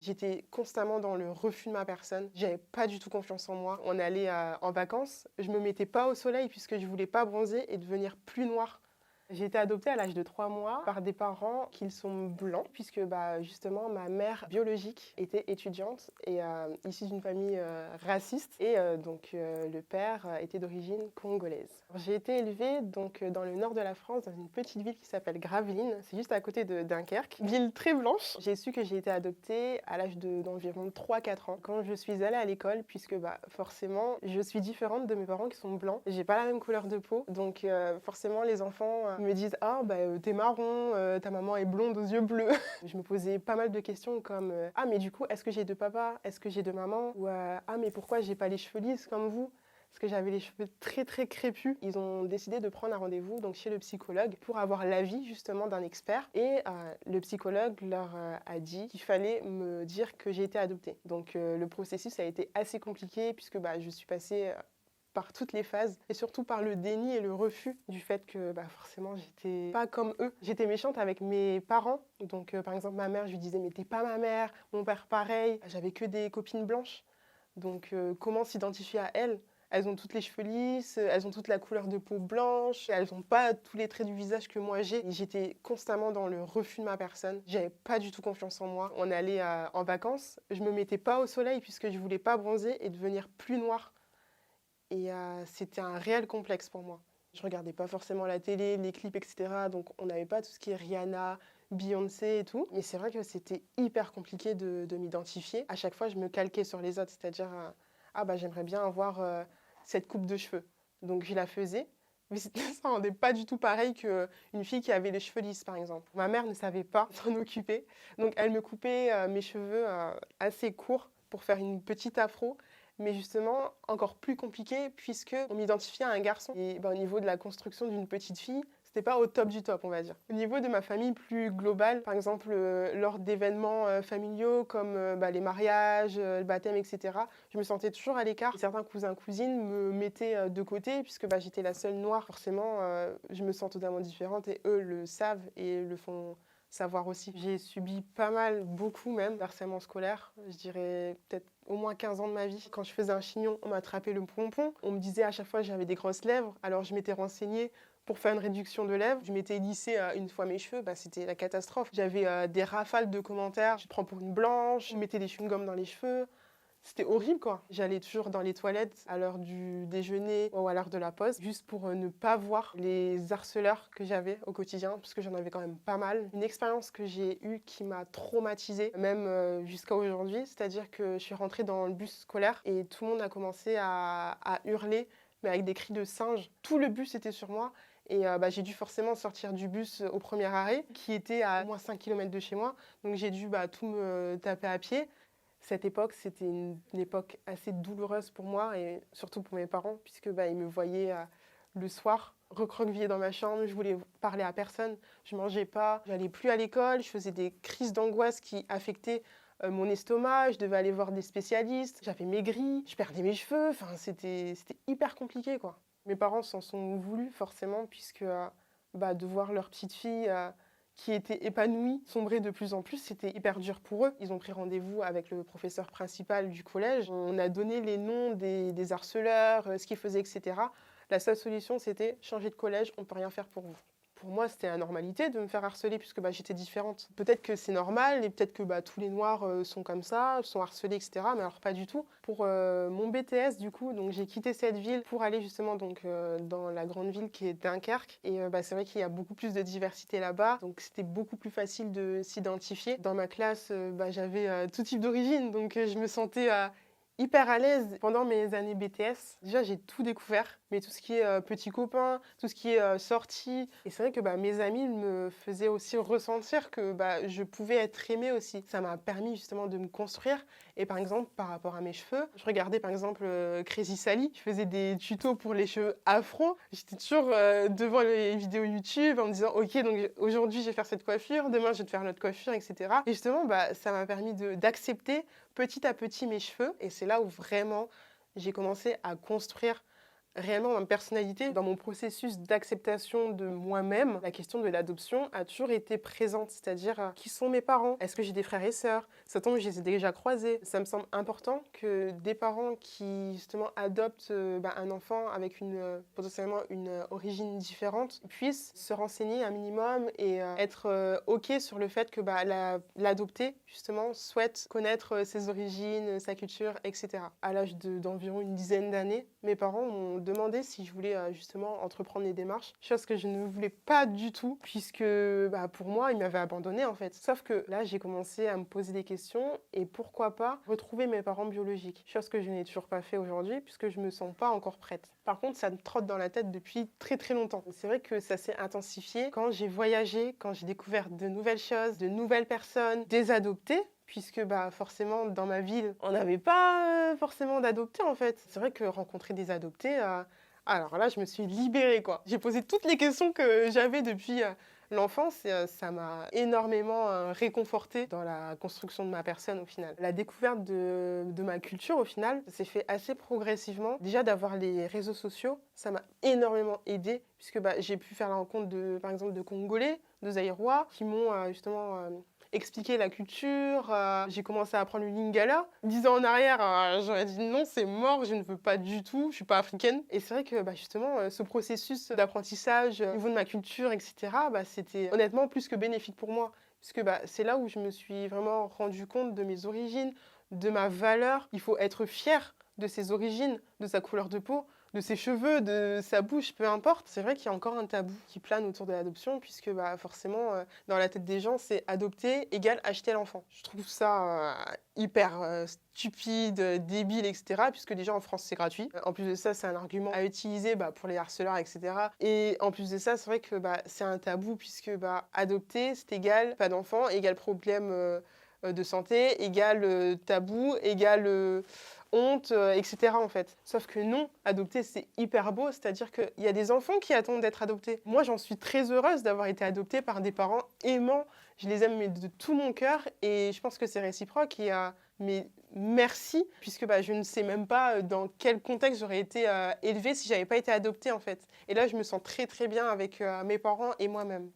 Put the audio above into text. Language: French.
J'étais constamment dans le refus de ma personne. J'avais pas du tout confiance en moi. On allait en vacances. Je me mettais pas au soleil puisque je voulais pas bronzer et devenir plus noire. J'ai été adoptée à l'âge de 3 mois par des parents qui sont blancs, puisque justement ma mère biologique était étudiante et issue d'une famille raciste. Et le père était d'origine congolaise. J'ai été élevée dans le nord de la France, dans une petite ville qui s'appelle Gravelines. C'est juste à côté de Dunkerque. Ville très blanche. J'ai su que j'ai été adoptée à l'âge d'environ 3-4 ans, quand je suis allée à l'école, puisque forcément, je suis différente de mes parents qui sont blancs. J'ai pas la même couleur de peau, donc forcément les enfants me disent «Ah, t'es marron, ta maman est blonde aux yeux bleus». Je me posais pas mal de questions comme «Ah, mais du coup, est-ce que j'ai deux papas? Est-ce que j'ai deux mamans?» ou «Ah, mais pourquoi j'ai pas les cheveux lisses comme vous?» Parce que j'avais les cheveux très très crépus. Ils ont décidé de prendre un rendez-vous donc chez le psychologue pour avoir l'avis justement d'un expert. Et le psychologue leur a dit qu'il fallait me dire que j'ai été adoptée. Donc le processus a été assez compliqué puisque je suis passée par toutes les phases et surtout par le déni et le refus du fait que forcément j'étais pas comme eux. J'étais méchante avec mes parents. Donc par exemple ma mère, je lui disais mais t'es pas ma mère, mon père pareil. J'avais que des copines blanches. Donc comment s'identifier à elles? Elles ont toutes les cheveux lisses, elles ont toute la couleur de peau blanche, elles n'ont pas tous les traits du visage que moi j'ai. J'étais constamment dans le refus de ma personne. J'avais pas du tout confiance en moi. On allait en vacances, je me mettais pas au soleil puisque je voulais pas bronzer et devenir plus noire. Et c'était un réel complexe pour moi. Je regardais pas forcément la télé, les clips, etc. Donc on n'avait pas tout ce qui est Rihanna, Beyoncé et tout. Mais c'est vrai que c'était hyper compliqué de m'identifier. À chaque fois, je me calquais sur les autres, c'est-à-dire j'aimerais bien avoir cette coupe de cheveux. Donc je la faisais. Mais ça ne rendait pas du tout pareil qu'une fille qui avait les cheveux lisses, par exemple. Ma mère ne savait pas s'en occuper. Donc elle me coupait mes cheveux assez courts pour faire une petite afro. Mais justement, encore plus compliqué puisque on m'identifiait à un garçon. Et au niveau de la construction d'une petite fille, c'était pas au top du top, on va dire. Au niveau de ma famille plus globale, par exemple, lors d'événements familiaux comme les mariages, le baptême, etc., je me sentais toujours à l'écart. Certains cousins, cousines me mettaient de côté puisque j'étais la seule noire. Forcément, je me sens totalement différente et eux le savent et le font savoir aussi. J'ai subi pas mal, beaucoup même, d'harcèlement scolaire. Je dirais peut-être au moins 15 ans de ma vie. Quand je faisais un chignon, on m'attrapait le pompon. On me disait à chaque fois que j'avais des grosses lèvres. Alors je m'étais renseignée pour faire une réduction de lèvres. Je m'étais lissé une fois mes cheveux, c'était la catastrophe. J'avais des rafales de commentaires. Je te prends pour une blanche. Je mettais des chewing-gums dans les cheveux. C'était horrible, quoi. J'allais toujours dans les toilettes à l'heure du déjeuner ou à l'heure de la pause, juste pour ne pas voir les harceleurs que j'avais au quotidien, parce que j'en avais quand même pas mal. Une expérience que j'ai eue qui m'a traumatisée, même jusqu'à aujourd'hui, c'est-à-dire que je suis rentrée dans le bus scolaire et tout le monde a commencé à hurler, mais avec des cris de singe. Tout le bus était sur moi. Et j'ai dû forcément sortir du bus au premier arrêt, qui était à moins 5 km de chez moi. Donc j'ai dû tout me taper à pied. Cette époque, c'était une époque assez douloureuse pour moi et surtout pour mes parents, puisque ils me voyaient le soir recroquevillée dans ma chambre, je voulais parler à personne, je mangeais pas, j'allais plus à l'école, je faisais des crises d'angoisse qui affectaient mon estomac, je devais aller voir des spécialistes, j'avais maigri, je perdais mes cheveux, enfin c'était hyper compliqué quoi. Mes parents s'en sont voulus forcément puisque de voir leur petite fille qui était épanouie, sombrer de plus en plus, c'était hyper dur pour eux. Ils ont pris rendez-vous avec le professeur principal du collège. On a donné les noms des harceleurs, ce qu'ils faisaient, etc. La seule solution, c'était changer de collège, on ne peut rien faire pour vous. Pour moi, c'était la normalité de me faire harceler puisque j'étais différente. Peut-être que c'est normal et peut-être que tous les Noirs sont comme ça, sont harcelés, etc. Mais alors pas du tout. Pour mon BTS, du coup, donc j'ai quitté cette ville pour aller justement dans la grande ville qui est Dunkerque. Et c'est vrai qu'il y a beaucoup plus de diversité là-bas. Donc c'était beaucoup plus facile de s'identifier. Dans ma classe, j'avais tout type d'origine. Donc je me sentais hyper à l'aise pendant mes années BTS. Déjà, j'ai tout découvert, mais tout ce qui est petits copains, tout ce qui est sorties. Et c'est vrai que mes amis me faisaient aussi ressentir que je pouvais être aimée aussi. Ça m'a permis justement de me construire. Et par exemple, par rapport à mes cheveux, je regardais par exemple Crazy Sally. Je faisais des tutos pour les cheveux afro. J'étais toujours devant les vidéos YouTube en me disant ok, donc aujourd'hui je vais faire cette coiffure, demain je vais te faire notre coiffure, etc. Et justement, ça m'a permis d'accepter petit à petit mes cheveux. Et c'est là où vraiment j'ai commencé à construire Réellement, dans ma personnalité, dans mon processus d'acceptation de moi-même, la question de l'adoption a toujours été présente. C'est-à-dire, qui sont mes parents? Est-ce que j'ai des frères et sœurs? Ça tombe, je les ai déjà croisés. Ça me semble important que des parents qui, justement, adoptent un enfant avec potentiellement une origine différente puissent se renseigner un minimum et être OK sur le fait que l'adopté, justement, souhaite connaître ses origines, sa culture, etc. À l'âge d'environ une dizaine d'années, mes parents m'ont demandé si je voulais justement entreprendre les démarches, chose que je ne voulais pas du tout, puisque pour moi, ils m'avaient abandonnée en fait. Sauf que là, j'ai commencé à me poser des questions et pourquoi pas retrouver mes parents biologiques, chose que je n'ai toujours pas fait aujourd'hui, puisque je me sens pas encore prête. Par contre, ça me trotte dans la tête depuis très très longtemps. C'est vrai que ça s'est intensifié quand j'ai voyagé, quand j'ai découvert de nouvelles choses, de nouvelles personnes, des adoptés, puisque forcément dans ma ville, on n'avait pas forcément d'adoptés en fait. C'est vrai que rencontrer des adoptés, alors là, je me suis libérée quoi. J'ai posé toutes les questions que j'avais depuis l'enfance et ça m'a énormément réconfortée dans la construction de ma personne au final. La découverte de ma culture au final, ça s'est fait assez progressivement. Déjà d'avoir les réseaux sociaux, ça m'a énormément aidée puisque j'ai pu faire la rencontre par exemple de Congolais, de Zaïrois qui m'ont justement expliquer la culture. J'ai commencé à apprendre le lingala. 10 ans en arrière, j'aurais dit non, c'est mort, je ne veux pas du tout, je ne suis pas africaine. Et c'est vrai que justement, ce processus d'apprentissage au niveau de ma culture, etc., c'était honnêtement plus que bénéfique pour moi. Puisque c'est là où je me suis vraiment rendu compte de mes origines, de ma valeur. Il faut être fier de ses origines, de sa couleur de peau, de ses cheveux, de sa bouche, peu importe. C'est vrai qu'il y a encore un tabou qui plane autour de l'adoption, puisque forcément, dans la tête des gens, c'est adopter égale acheter l'enfant. Je trouve ça hyper stupide, débile, etc., puisque déjà en France, c'est gratuit. En plus de ça, c'est un argument à utiliser pour les harceleurs, etc. Et en plus de ça, c'est vrai que c'est un tabou, puisque adopter, c'est égal pas d'enfant, égal problème de santé, égal tabou, égal honte, etc. en fait. Sauf que non, adopter, c'est hyper beau, c'est-à-dire qu'il y a des enfants qui attendent d'être adoptés. Moi, j'en suis très heureuse d'avoir été adoptée par des parents aimants. Je les aime mais de tout mon cœur et je pense que c'est réciproque. Mais merci, puisque je ne sais même pas dans quel contexte j'aurais été élevée si j'avais pas été adoptée en fait. Et là, je me sens très très bien avec mes parents et moi-même.